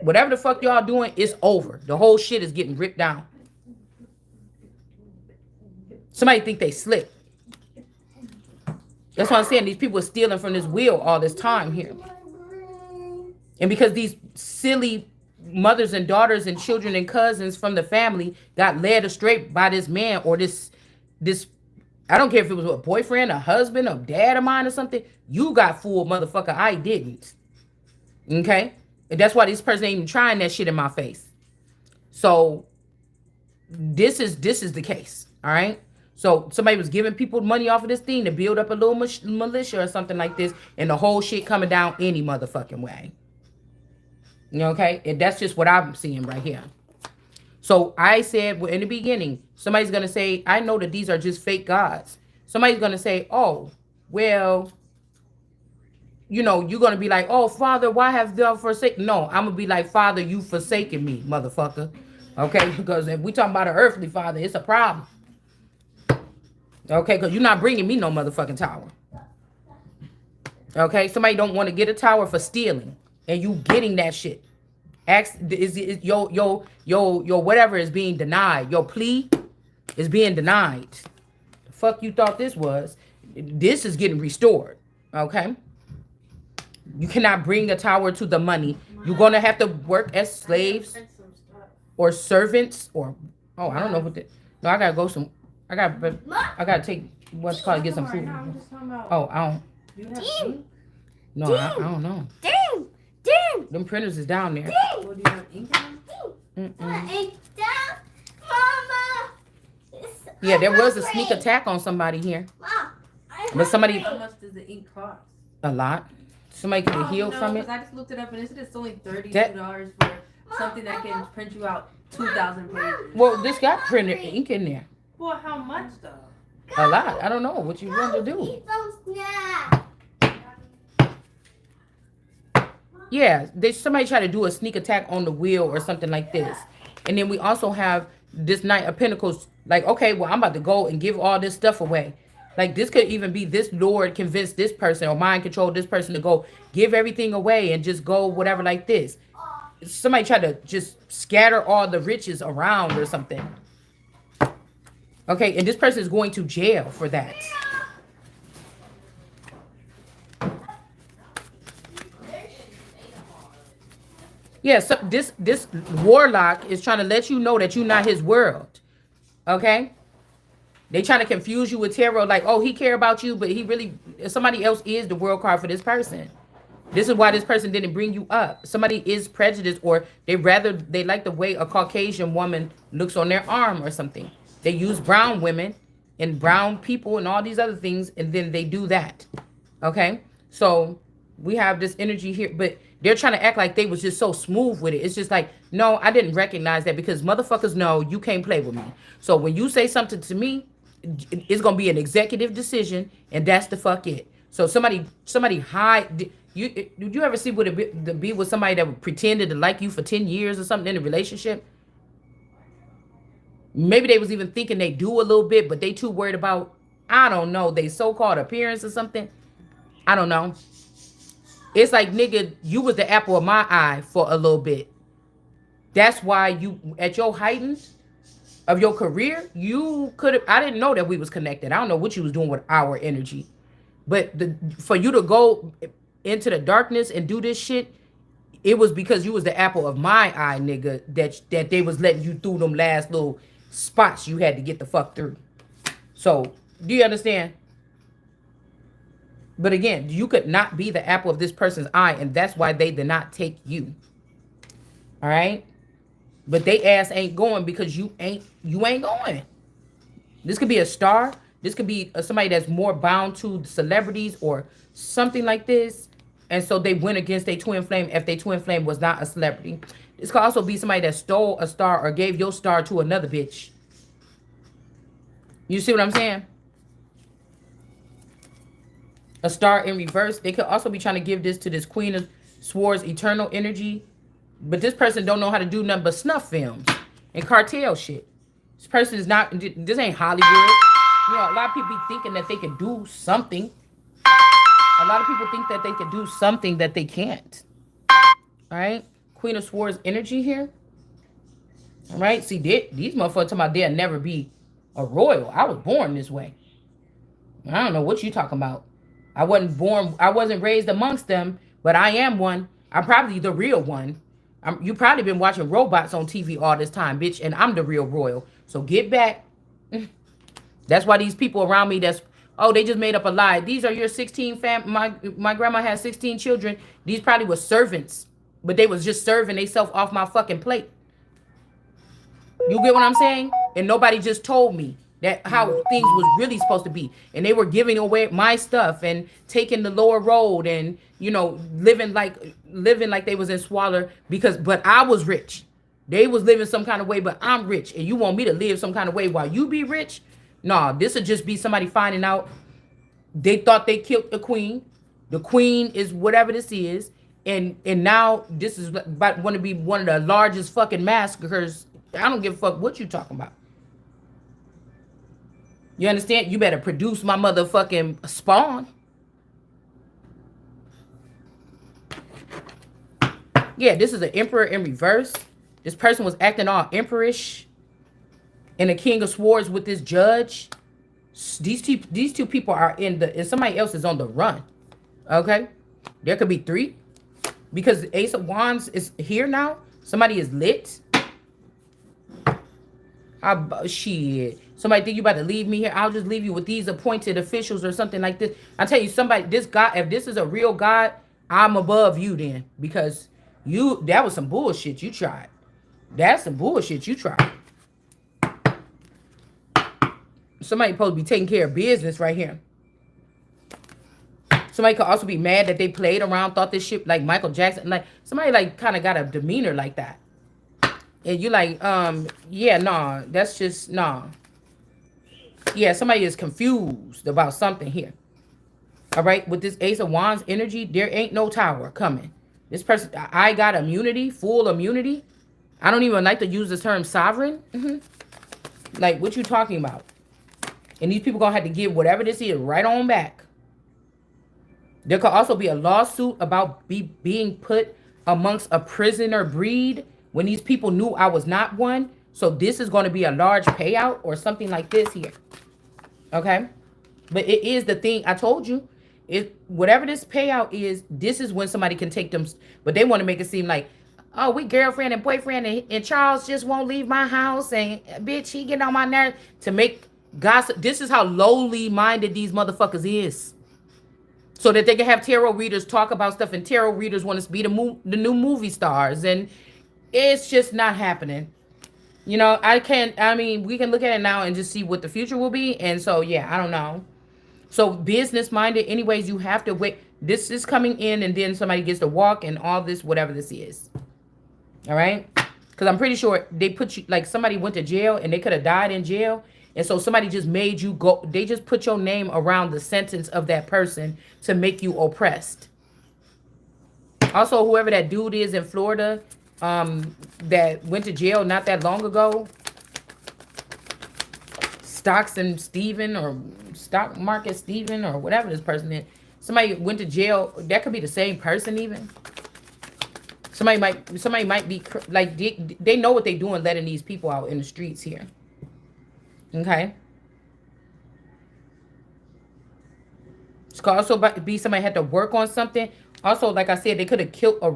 S1: Whatever the fuck y'all doing, it's over. The whole shit is getting ripped down. Somebody think they slick. That's what I'm saying. These people are stealing from this wheel all this time here. And because these silly mothers and daughters and children and cousins from the family got led astray by this man or this, I don't care if it was a boyfriend, a husband, a dad of mine or something. You got fooled, motherfucker. I didn't. Okay? And that's why this person ain't even trying that shit in my face. So this is the case. All right? So somebody was giving people money off of this thing to build up a little militia or something like this, and the whole shit coming down any motherfucking way. Okay? And that's just what I'm seeing right here. So I said in the beginning, somebody's going to say, I know that these are just fake gods. Somebody's going to say, oh, well, you're going to be like, oh, Father, why have thou forsaken? No, I'm going to be like, Father, you forsaken me, motherfucker. Okay? Because if we talking about an earthly father, it's a problem. Okay, because you're not bringing me no motherfucking tower. Okay, somebody don't want to get a tower for stealing, and you getting that shit. Is your whatever is being denied. Your plea is being denied. The fuck you thought this was? This is getting restored. Okay, you cannot bring a tower to the money. You're gonna have to work as slaves or servants or I don't know what the. No, I gotta go some. I gotta take what's called get some food. Oh, I don't. No, I don't know.
S2: Damn.
S1: Them printers is down there.
S2: What do you have ink on? Ink down, Mama.
S1: Yeah, there was a sneak attack on somebody here.
S2: Mom,
S1: But somebody,
S4: How much does the ink cost?
S1: a lot. Somebody could have
S4: Oh,
S1: healed
S4: no,
S1: from
S4: because
S1: it.
S4: I just looked it up and it said it's only
S1: That
S4: $32 for something that can print you out 2,000 pages.
S1: well, this got printed ink in there.
S4: Well, how much though?
S1: A lot. I don't know what you want to do.
S2: eat those snacks.
S1: Yeah, somebody tried to do a sneak attack on the wheel or something like this. And then we also have this Knight of Pentacles. Like, okay, well, I'm about to go and give all this stuff away. Like, this could even be this Lord convinced this person or mind control this person to go give everything away and just go whatever like this. Somebody tried to just scatter all the riches around or something. Okay, and this person is going to jail for that. Yeah, so this warlock is trying to let you know that you're not his world. Okay? They trying to confuse you with tarot, like, oh, he care about you, but he really, somebody else is the world card for this person. This is why this person didn't bring you up. Somebody is prejudiced, or they like the way a Caucasian woman looks on their arm or something. They use brown women and brown people and all these other things, and then they do that. Okay? So we have this energy here, but they're trying to act like they was just so smooth with it. It's just like, no, I didn't recognize that, because motherfuckers know you can't play with me. So when you say something to me, it's gonna be an executive decision, and that's the fuck it. So somebody hide. Did you ever see what it be with somebody that pretended to like you for 10 years or something in a relationship? Maybe they was even thinking they do a little bit, but they too worried about, I don't know, they so-called appearance or something. I don't know. It's like, nigga, you was the apple of my eye for a little bit. That's why you, at your heightened of your career, you could have, I didn't know that we was connected. I don't know what you was doing with our energy. But for you to go into the darkness and do this shit, it was because you was the apple of my eye, nigga, that they was letting you through them last little spots you had to get the fuck through. So, do you understand? But again, you could not be the apple of this person's eye, and that's why they did not take you. All right? But they ass ain't going because you ain't going. This could be a star. This could be somebody that's more bound to celebrities or something like this. And so they went against their twin flame if their twin flame was not a celebrity. This could also be somebody that stole a star or gave your star to another bitch. You see what I'm saying? A star in reverse. They could also be trying to give this to this Queen of Swords eternal energy. But this person don't know how to do nothing but snuff films and cartel shit. This person is not, this ain't Hollywood. You know, a lot of people be thinking that they can do something. A lot of people think that they can do something that they can't. All right? Queen of Swords energy here. All right? See, these motherfuckers talking about they'll never be a royal. I was born this way. I don't know what you talking about. I wasn't raised amongst them, but I am one. I'm probably the real one. You probably been watching robots on TV all this time, bitch, and I'm the real royal. So get back. That's why these people around me they just made up a lie. These are your 16 my grandma had 16 children. These probably were servants, but they was just serving themselves off my fucking plate. You get what I'm saying? And nobody just told me that how things was really supposed to be. And they were giving away my stuff and taking the lower road and, you know, living like they was in squalor but I was rich. They was living some kind of way, but I'm rich. And you want me to live some kind of way while you be rich? Nah, this would just be somebody finding out they thought they killed the queen. The queen is whatever this is. And now this is about want to be one of the largest fucking massacres. I don't give a fuck what you talking about. You understand? You better produce my motherfucking spawn. Yeah, this is an emperor in reverse. This person was acting all emperorish. And the King of Swords with this judge. These two people are and somebody else is on the run. Okay? There could be three. Because the Ace of Wands is here now. Somebody is lit. Shit. Somebody think you about to leave me here? I'll just leave you with these appointed officials or something like this. I tell you, this God, if this is a real God, I'm above you then. Because that was some bullshit you tried. That's some bullshit you tried. somebody supposed to be taking care of business right here. Somebody could also be mad that they played around, thought this shit like Michael Jackson. Like somebody like kind of got a demeanor like that. And you like, yeah, nah, that's just nah. Yeah, somebody is confused about something here. All right, with this Ace of Wands energy, there ain't no tower coming. This person, I got immunity, full immunity. I don't even like to use the term sovereign. Like, what you talking about? And these people gonna have to give whatever this is right on back. There could also be a lawsuit about being put amongst a prisoner breed when these people knew I was not one. So this is going to be a large payout or something like this here. Okay? But it is the thing I told you. Whatever this payout is, this is when somebody can take them. But they want to make it seem like, oh, we girlfriend and boyfriend and Charles just won't leave my house and bitch, he getting on my nerves to make gossip. This is how lowly minded these motherfuckers is. So that they can have tarot readers talk about stuff and tarot readers want to be the new movie stars. And it's just not happening. You know, we can look at it now and just see what the future will be. And so, yeah, I don't know. So business minded, anyways, you have to wait. This is coming in and then somebody gets to walk and all this, whatever this is. All right. Because I'm pretty sure they put you, like somebody went to jail and they could have died in jail. And so somebody just made you go, they just put your name around the sentence of that person to make you oppressed. Also, whoever that dude is in Florida that went to jail not that long ago, Stocks and Steven or Stock Market Steven or whatever this person is, somebody went to jail. That could be the same person even. Somebody might be like, they know what they're doing letting these people out in the streets here. Okay. It could also be somebody had to work on something. Also, like I said, they could have killed my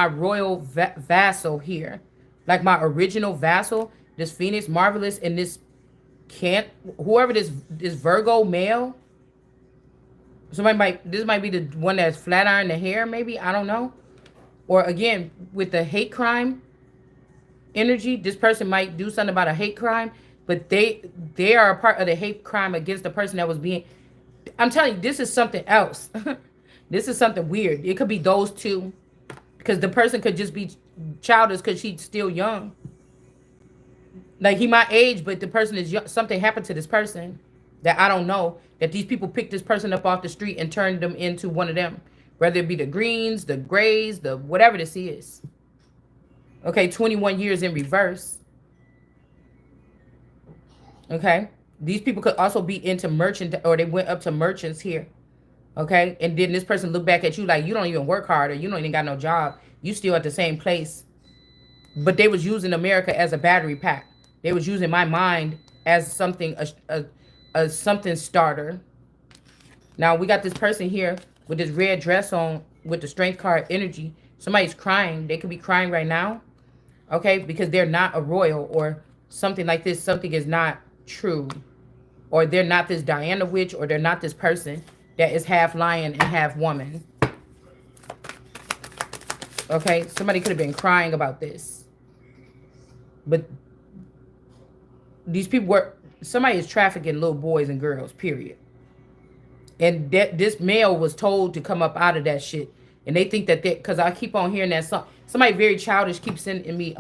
S1: royal vassal here. Like my original vassal, this Phoenix Marvelous, and this whoever this Virgo male. This might be the one that's flat iron the hair, maybe, I don't know. Or again, with the hate crime energy, this person might do something about a hate crime, but they are a part of the hate crime against the person that was being. I'm telling you, this is something else. This is something weird. It could be those two, because the person could just be childish because she's still young. Like he my age, but the person is young. Something happened to this person that I don't know. That these people picked this person up off the street and turned them into one of them, whether it be the greens, the grays, the whatever this is. Okay, 21 years in reverse. Okay. These people could also be into merchant, or they went up to merchants here. Okay. And then this person looked back at you like, you don't even work hard, or you don't even got no job. You still at the same place. But they was using America as a battery pack. They was using my mind as something, a something starter. Now we got this person here with this red dress on with the strength card energy. Somebody's crying. They could be crying right now. Okay, because they're not a royal or something like this. Something is not true. Or they're not this Diana witch, or they're not this person that is half lion and half woman. Okay, somebody could have been crying about this. But these people somebody is trafficking little boys and girls, period. And this male was told to come up out of that shit. And they think that because I keep on hearing that song. Somebody very childish keeps sending me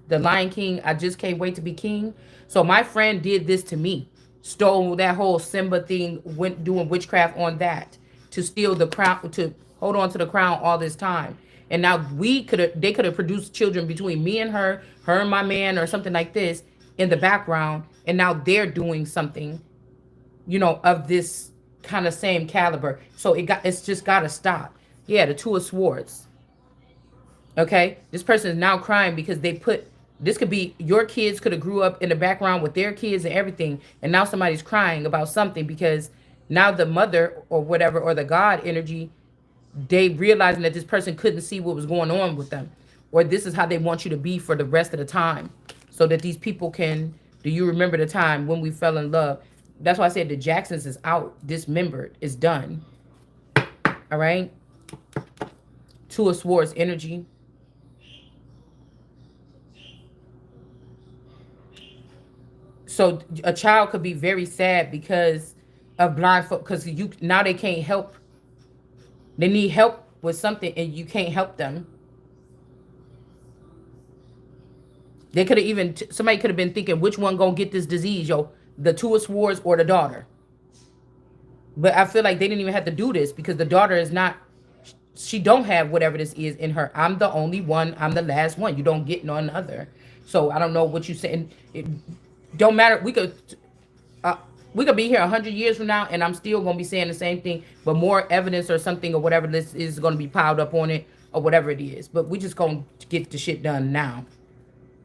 S1: the Lion King, I Just Can't Wait to Be King. So my friend did this to me. Stole that whole Simba thing, went doing witchcraft on that to steal the crown, to hold on to the crown all this time. And now they could have produced children between me and her and my man, or something like this in the background. And now they're doing something, of this kind of same caliber. So it's just got to stop. Yeah, the Two of Swords. Okay, this person is now crying because this could be your kids could have grew up in the background with their kids and everything, and now somebody's crying about something because now the mother or whatever, or the God energy, they realizing that this person couldn't see what was going on with them, or this is how they want you to be for the rest of the time, so that these people can. Do you remember the time when we fell in love? That's why I said the Jacksons is out, dismembered, is done. All right. Two of Swords energy. So a child could be very sad because of blindfold, because you now they can't help. They need help with something and you can't help them. They could have even somebody could have been thinking which one gonna get this disease, yo, the two of swords or the daughter. But I feel like they didn't even have to do this because the daughter is not. She don't have whatever this is in her. I'm the only one. I'm the last one. You don't get none other. So I don't know what you saying. It don't matter. Uh, we could be here 100 years from now, and I'm still gonna be saying the same thing, but more evidence or something or whatever this is gonna be piled up on it or whatever it is. But we just gonna get the shit done now.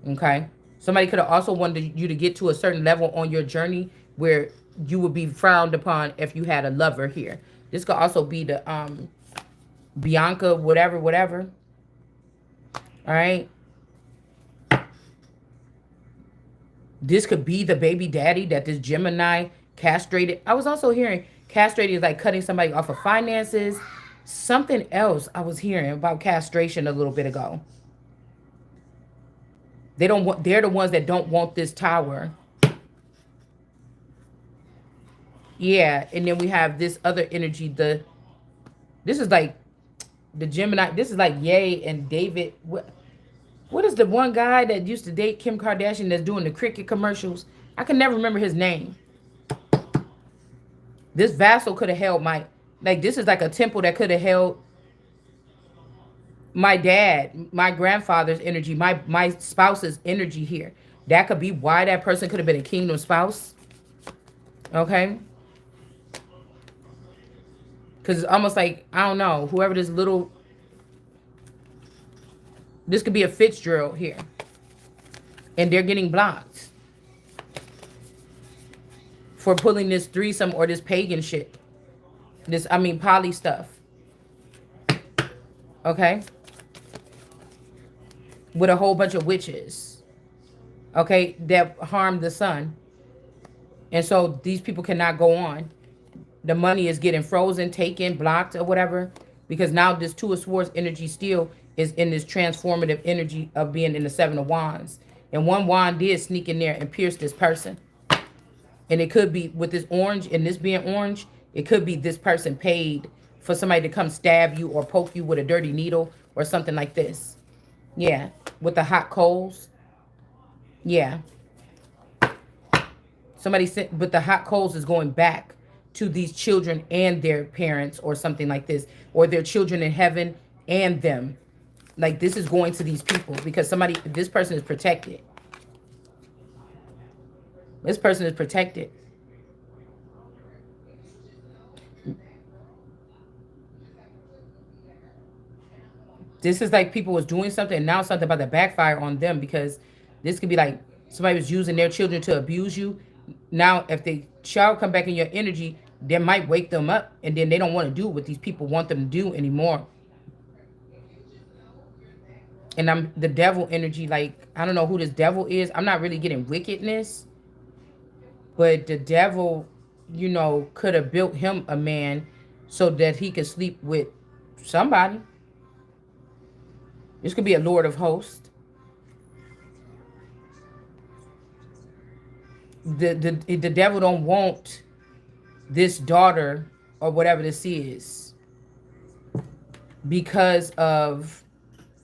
S1: Okay. Somebody could have also wanted you to get to a certain level on your journey where you would be frowned upon if you had a lover here. This could also be the Bianca, whatever, whatever. All right. This could be the baby daddy that this Gemini castrated. I was also hearing castrated is like cutting somebody off of finances. Something else I was hearing about castration a little bit ago. They don't want. They're the ones that don't want this tower. Yeah, and then we have this other energy. This is like the Gemini. This is like Ye and David. What is the one guy that used to date Kim Kardashian that's doing the cricket commercials? I can never remember his name. This vassal could have held my, like, this is like a temple that could have held my dad, my grandfather's energy, my spouse's energy here. That could be why that person could have been a kingdom spouse. Okay? Because it's almost like, I don't know, whoever this could be a Fitzgerald here. And they're getting blocked for pulling this threesome or this pagan shit. Poly stuff. Okay? With a whole bunch of witches. Okay? That harmed the son. And so these people cannot go on. The money is getting frozen, taken, blocked, or whatever. Because now this Two of Swords energy still is in this transformative energy of being in the Seven of Wands. And one wand did sneak in there and pierce this person. And it could be with this orange and this being orange, it could be this person paid for somebody to come stab you or poke you with a dirty needle or something like this. Yeah. With the hot coals. Yeah. Somebody said, but the hot coals is going back to these children and their parents or something like this. Or their children in heaven and them. Like this is going to these people because this person is protected. This person is protected. This is like people was doing something and now something about to backfire on them because this could be like somebody was using their children to abuse you. Now, if the child come back in your energy, they might wake them up and then they don't want to do what these people want them to do anymore. And I'm the devil energy, like, I don't know who this devil is. I'm not really getting wickedness. But the devil, could have built him a man so that he could sleep with somebody. This could be a Lord of Hosts. The devil don't want this daughter or whatever this is because of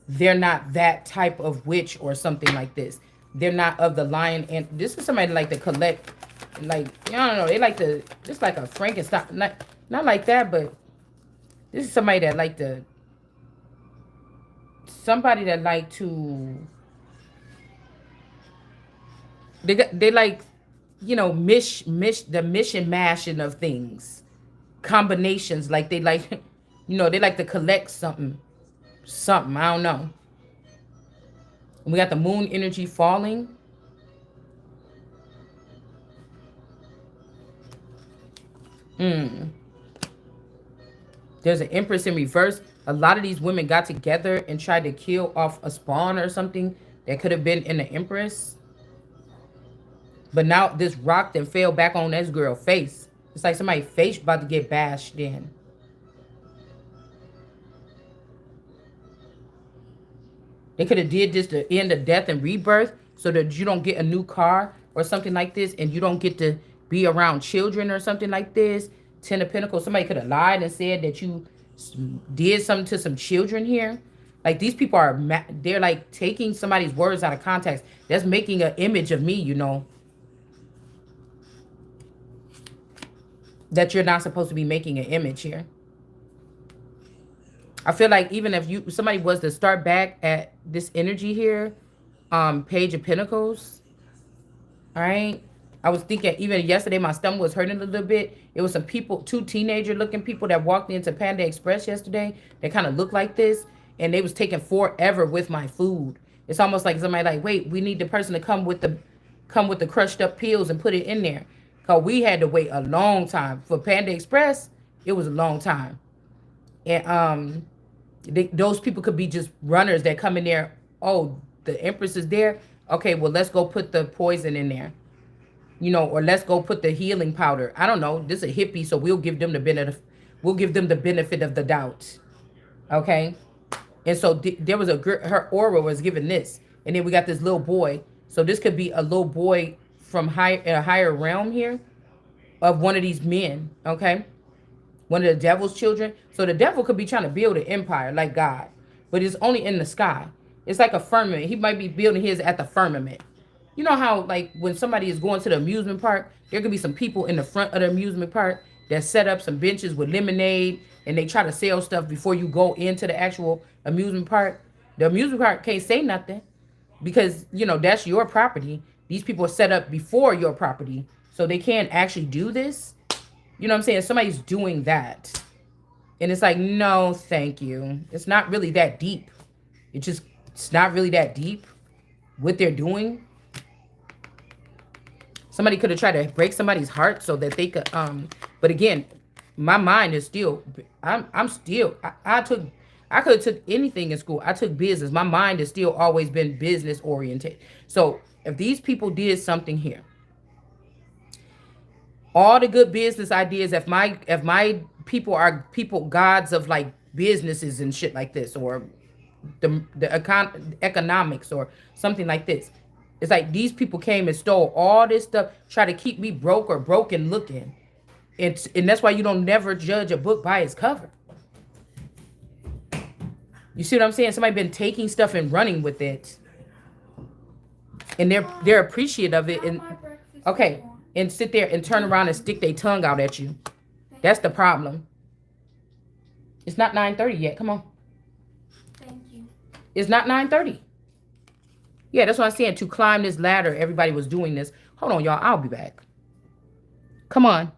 S1: they're not that type of witch or something like this. They're not of the lion. And this is somebody like to collect, like, I don't know, they like to, just like a Frankenstein, not like that, but this is somebody that like to, they like, mish the mission mashing of things, combinations, like they like, they like to collect something, I don't know. We got the moon energy falling. There's an Empress in reverse. A lot of these women got together and tried to kill off a spawn or something that could have been in the Empress. But now this rocked and fell back on this girl face. It's like somebody's face about to get bashed in. They could have did this to end of death and rebirth so that you don't get a new car or something like this, and you don't get to be around children or something like this. Ten of Pentacles. Somebody could have lied and said that you did something to some children here. Like these people are, they're like taking somebody's words out of context. That's making an image of me, you know, that you're not supposed to be making an image here. I feel like even if somebody was to start back at this energy here, Page of Pentacles, all right? I was thinking even yesterday my stomach was hurting a little bit. It was some people, two teenager looking people that walked into Panda Express yesterday. They kind of looked like this, and they was taking forever with my food. It's almost like somebody like, wait, we need the person to come with the crushed up pills and put it in there. Cause we had to wait a long time for Panda Express. It was a long time, and those people could be just runners that come in there. Oh, the Empress is there. Okay, well let's go put the poison in there, you know, or let's go put the healing powder. I don't know. This is a hippie, so we'll give them the benefit. We'll give them the benefit of the doubt. Okay, and so there was her aura was given this, and then we got this little boy. So this could be a little boy from a higher realm here of one of these men. Okay, one of the devil's children. So the devil could be trying to build an empire like God, but it's only in the sky. It's like a firmament. He might be building his at the firmament. You know how like when somebody is going to the amusement park, there could be some people in the front of the amusement park that set up some benches with lemonade and they try to sell stuff before you go into the actual amusement park. The amusement park can't say nothing because, you know, that's your property. These people are set up before your property, so they can't actually do this. You know what I'm saying? Somebody's doing that. And it's like, no, thank you. It's not really that deep. It's not really that deep what they're doing. Somebody could have tried to break somebody's heart so that they could, but again, my mind is still, I'm still, I could have took anything in school. I took business. My mind has still always been business oriented. So if these people did something here, all the good business ideas, if my people are people gods of like businesses and shit like this, or economics or something like this, it's like these people came and stole all this stuff, try to keep me broke or broken looking. And that's why you don't never judge a book by its cover. You see what I'm saying? Somebody been taking stuff and running with it, and they're appreciative of it. And okay, and sit there and turn around and stick their tongue out at you. That's the problem. It's not 9:30 yet. Come on.
S3: Thank you.
S1: It's not 9:30. Yeah, that's what I'm saying. To climb this ladder, everybody was doing this. Hold on, y'all. I'll be back. Come on.